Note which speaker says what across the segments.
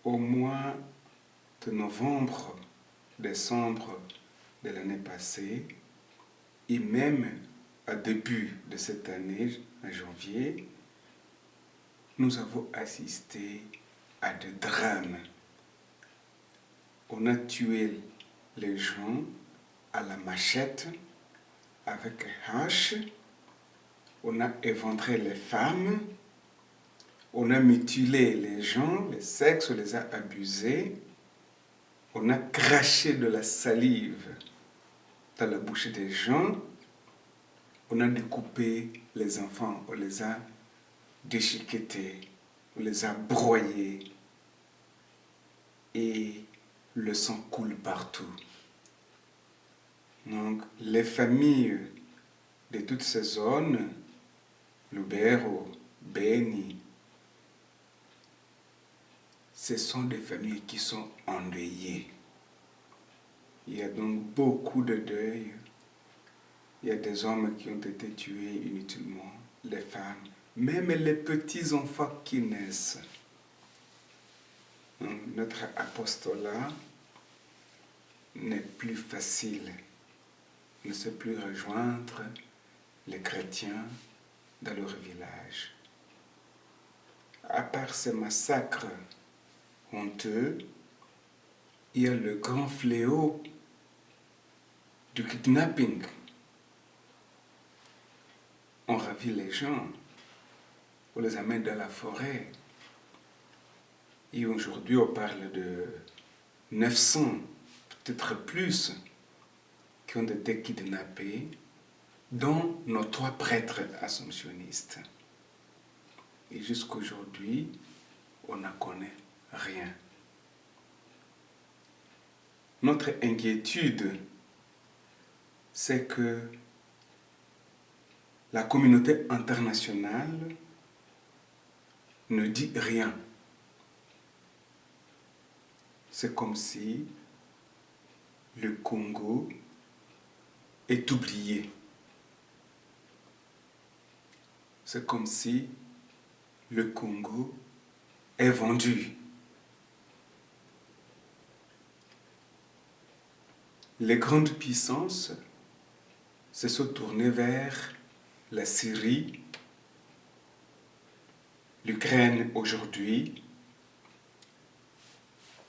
Speaker 1: Au mois de novembre, décembre de l'année passée, et même à début de cette année, en janvier, nous avons assisté à des drames. On a tué les gens à la machette avec un hache, on a éventré les femmes, on a mutilé les gens, les sexes, on les a abusés, on a craché de la salive dans la bouche des gens, on a découpé les enfants, on les a déchiquetés, on les a broyés et le sang coule partout. Donc les familles de toutes ces zones, Lubero, Beni, ce sont des familles qui sont endeuillées. Il y a donc beaucoup de deuil. Il y a des hommes qui ont été tués inutilement, les femmes, même les petits-enfants qui naissent. Donc, notre apostolat n'est plus facile. On ne sait plus rejoindre les chrétiens dans leur village. À part ces massacres honteux, il y a le grand fléau du kidnapping. On ravit les gens, on les amène dans la forêt. Et aujourd'hui, on parle de 900, peut-être plus, qui ont été kidnappés, dont nos 3 prêtres assomptionnistes. Et jusqu'aujourd'hui, on n'en connaît rien. Notre inquiétude, c'est que la communauté internationale ne dit rien. C'est comme si le Congo est oublié. C'est comme si le Congo est vendu. Les grandes puissances se sont tournées vers la Syrie, l'Ukraine aujourd'hui.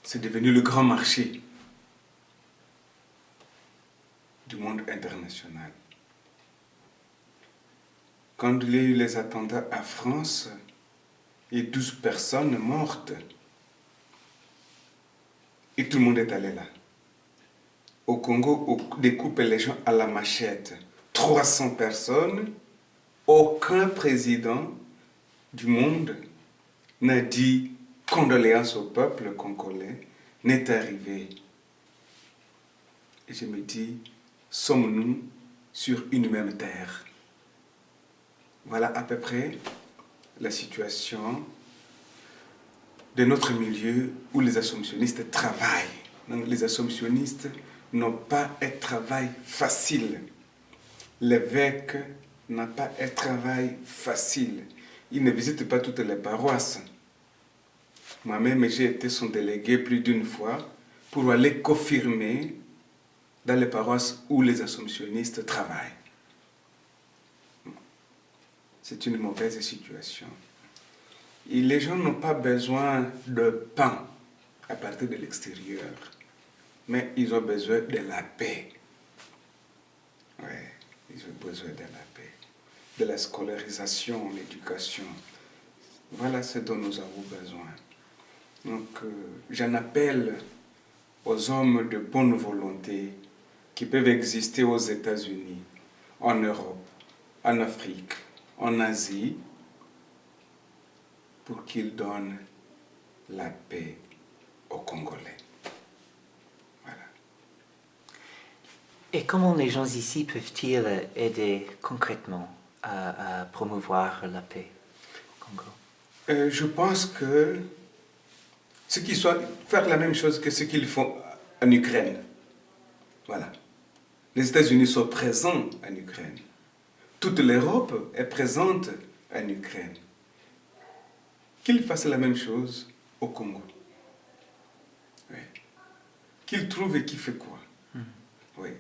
Speaker 1: C'est devenu le grand marché du monde international. Quand il y a eu les attentats à France, il y a 12 personnes mortes. Et tout le monde est allé là. Au Congo, on découpe les gens à la machette. 300 personnes, aucun président du monde n'a dit condoléances au peuple congolais, n'est arrivé. Et je me dis, sommes-nous sur une même terre? Voilà à peu près la situation de notre milieu où les assomptionnistes travaillent. Donc, les assomptionnistes n'ont pas un travail facile. L'évêque n'a pas un travail facile. Il ne visite pas toutes les paroisses. Moi-même, j'ai été son délégué plus d'une fois pour aller confirmer dans les paroisses où les assomptionnistes travaillent. C'est une mauvaise situation. Et les gens n'ont pas besoin de pain à partir de l'extérieur, mais ils ont besoin de la paix. Ouais, ils ont besoin de la paix, de la scolarisation, l'éducation. Voilà ce dont nous avons besoin. Donc, j'en appelle aux hommes de bonne volonté qui peuvent exister aux États-Unis, en Europe, en Afrique, en Asie, pour qu'ils donnent la paix aux Congolais. Voilà.
Speaker 2: Et comment les gens ici peuvent-ils aider concrètement à promouvoir la paix au Congo?
Speaker 1: Je pense que ce qu'ils soient faire la même chose que ce qu'ils font en Ukraine. Voilà. Les États-Unis sont présents en Ukraine. Toute l'Europe est présente en Ukraine. Qu'ils fassent la même chose au Congo. qu'il trouve et qui fait quoi. Oui.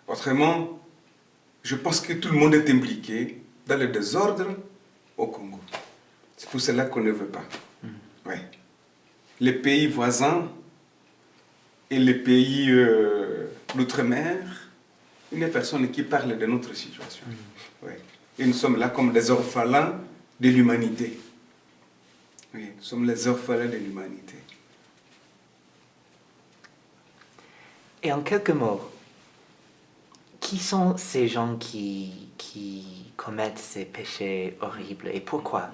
Speaker 1: Autrement, je pense que tout le monde est impliqué dans le désordre au Congo. C'est pour cela qu'on ne veut pas. Oui. Les pays voisins et les pays d'outre-mer, il n'y a personne qui parle de notre situation. Oui. Et nous sommes là comme des orphelins de l'humanité. Oui, nous sommes les orphelins de l'humanité.
Speaker 2: Et en quelques mots, qui sont ces gens qui commettent ces péchés horribles et pourquoi?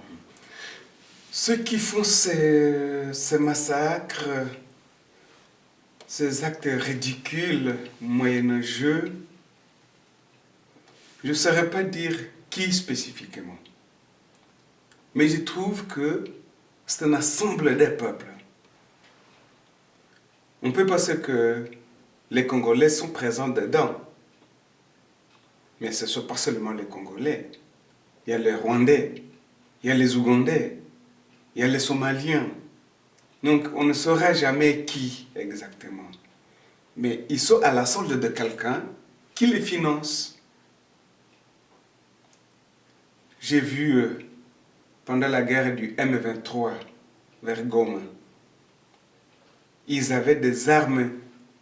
Speaker 1: Ceux qui font ces massacres, ces actes ridicules, moyenâgeux, je ne saurais pas dire qui spécifiquement. Mais je trouve que c'est un ensemble des peuples. On peut penser que les Congolais sont présents dedans. Mais ce ne sont pas seulement les Congolais. Il y a les Rwandais, il y a les Ougandais, il y a les Somaliens. Donc on ne saura jamais qui exactement. Mais ils sont à la solde de quelqu'un qui les finance. J'ai vu pendant la guerre du M23 vers Goma, ils avaient des armes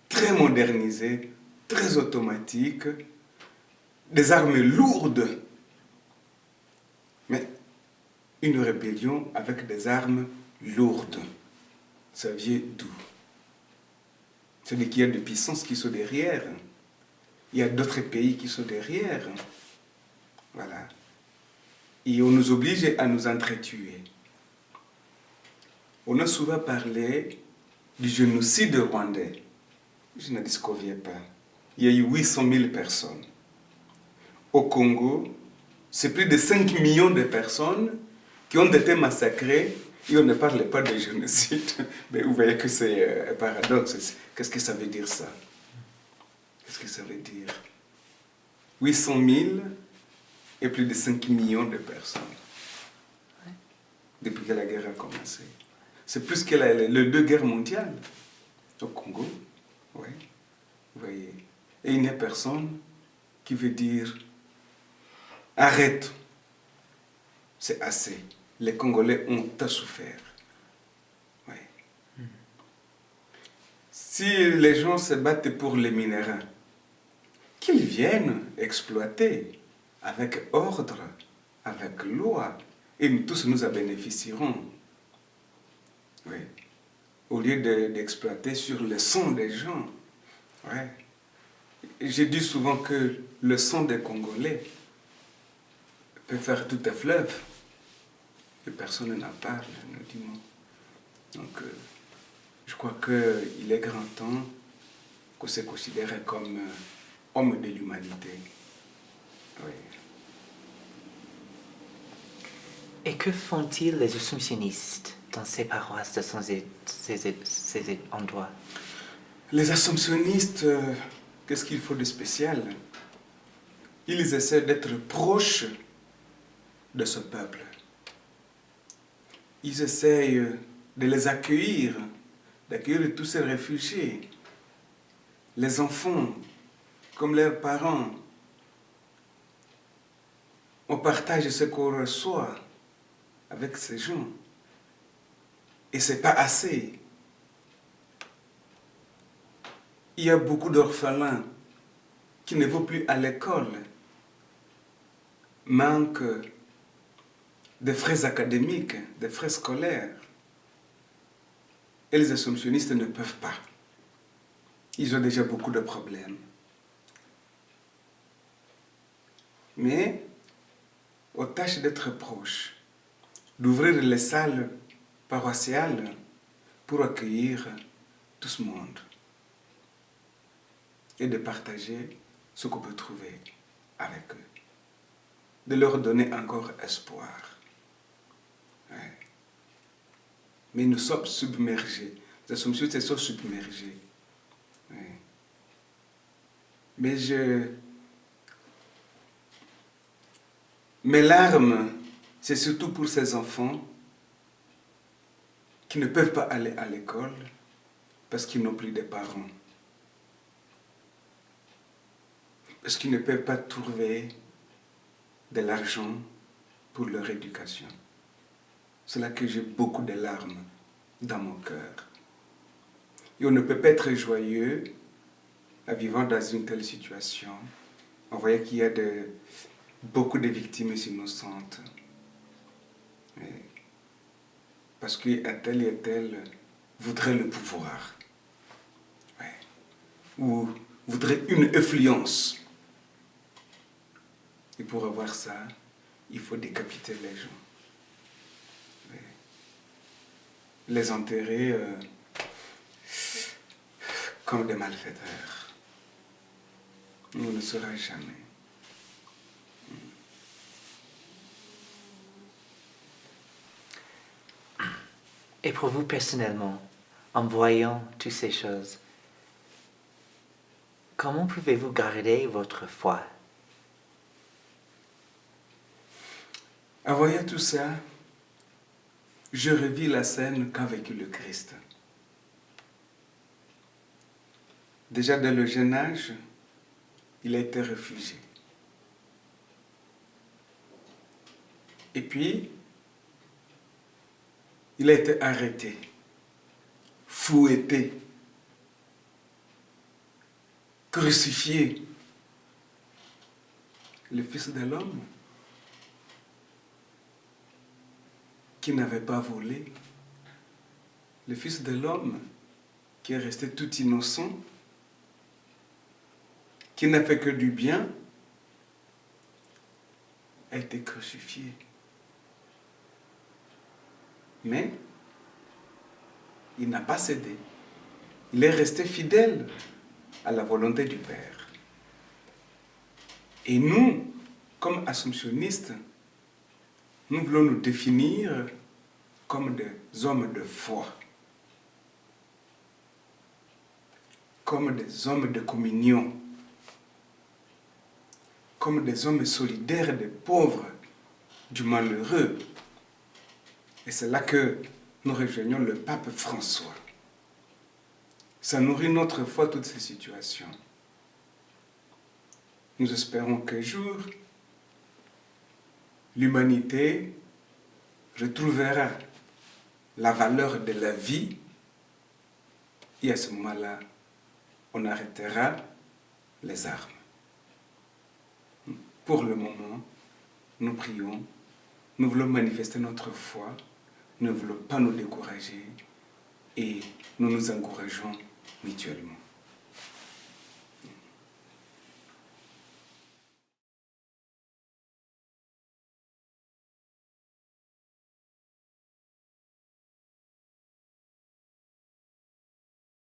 Speaker 1: très modernisées, très automatiques, des armes lourdes. Mais une rébellion avec des armes lourdes, ça vient d'où? C'est-à-dire qu'il y a des puissances qui sont derrière. Il y a d'autres pays qui sont derrière. Voilà. Et on nous oblige à nous entretuer. On a souvent parlé du génocide rwandais. Je ne disconviens pas. Il y a eu 800 000 personnes. Au Congo, c'est plus de 5 millions de personnes qui ont été massacrées et on ne parle pas de génocide. Mais vous voyez que c'est un paradoxe. Qu'est-ce que ça veut dire ça? Qu'est-ce que ça veut dire? 800 000 et plus de 5 millions de personnes. Depuis que la guerre a commencé. C'est plus que les deux guerres mondiales au Congo. Oui. Vous voyez. Et il n'y a personne qui veut dire arrête. C'est assez. Les Congolais ont tant souffert. Oui. Si les gens se battent pour les minéraux, qu'ils viennent exploiter avec ordre, avec loi, et nous tous nous en bénéficierons. Oui. Au lieu d'exploiter sur le sang des gens. Ouais. J'ai dit souvent que le sang des Congolais peut faire tout un fleuve. Et personne n'en parle, nous dit non. Donc, je crois qu'il est grand temps qu'on se considère comme homme de l'humanité. Oui.
Speaker 2: Et que font-ils les assomptionnistes dans ces paroisses, dans ces endroits?
Speaker 1: Les assomptionnistes, qu'est-ce qu'il faut de spécial? Ils essaient d'être proches de ce peuple. Ils essayent de les accueillir, d'accueillir tous ces réfugiés, les enfants, comme leurs parents. On partage ce qu'on reçoit avec ces gens. Et ce n'est pas assez. Il y a beaucoup d'orphelins qui ne vont plus à l'école, manquent de frais académiques, de frais scolaires. Et les assomptionnistes ne peuvent pas. Ils ont déjà beaucoup de problèmes. Mais, aux tâches d'être proches, d'ouvrir les salles paroissiales pour accueillir tout ce monde et de partager ce qu'on peut trouver avec eux, de leur donner encore espoir. Ouais. Mais nous sommes submergés. Les assomptionnistes sont submergés. Ouais. Mais mes larmes, c'est surtout pour ces enfants qui ne peuvent pas aller à l'école parce qu'ils n'ont plus de parents. parce qu'ils ne peuvent pas trouver de l'argent pour leur éducation. C'est là que j'ai beaucoup de larmes dans mon cœur. Et on ne peut pas être joyeux en vivant dans une telle situation. On voit qu'il y a beaucoup de victimes innocentes. Parce qu'un tel et un tel voudrait le pouvoir. Ou voudrait une influence. Et pour avoir ça, il faut décapiter les gens. Les enterrer comme des malfaiteurs. On ne le saura jamais.
Speaker 2: Et pour vous personnellement, en voyant toutes ces choses, comment pouvez-vous garder votre foi?
Speaker 1: En voyant tout ça, je revis la scène qu'a vécu le Christ. Déjà dès le jeune âge, il a été réfugié. Et puis, il a été arrêté, fouetté, crucifié. Le Fils de l'homme, qui n'avait pas volé, le Fils de l'homme, qui est resté tout innocent, qui n'a fait que du bien, a été crucifié. Mais il n'a pas cédé. Il est resté fidèle à la volonté du Père. Et nous, comme assomptionnistes, nous voulons nous définir comme des hommes de foi, comme des hommes de communion, comme des hommes solidaires des pauvres, du malheureux. Et c'est là que nous rejoignons le pape François. Ça nourrit notre foi, toutes ces situations. Nous espérons qu'un jour, l'humanité retrouvera la valeur de la vie et à ce moment-là, on arrêtera les armes. Pour le moment, nous prions, nous voulons manifester notre foi, nous ne voulons pas nous décourager et nous nous encourageons mutuellement.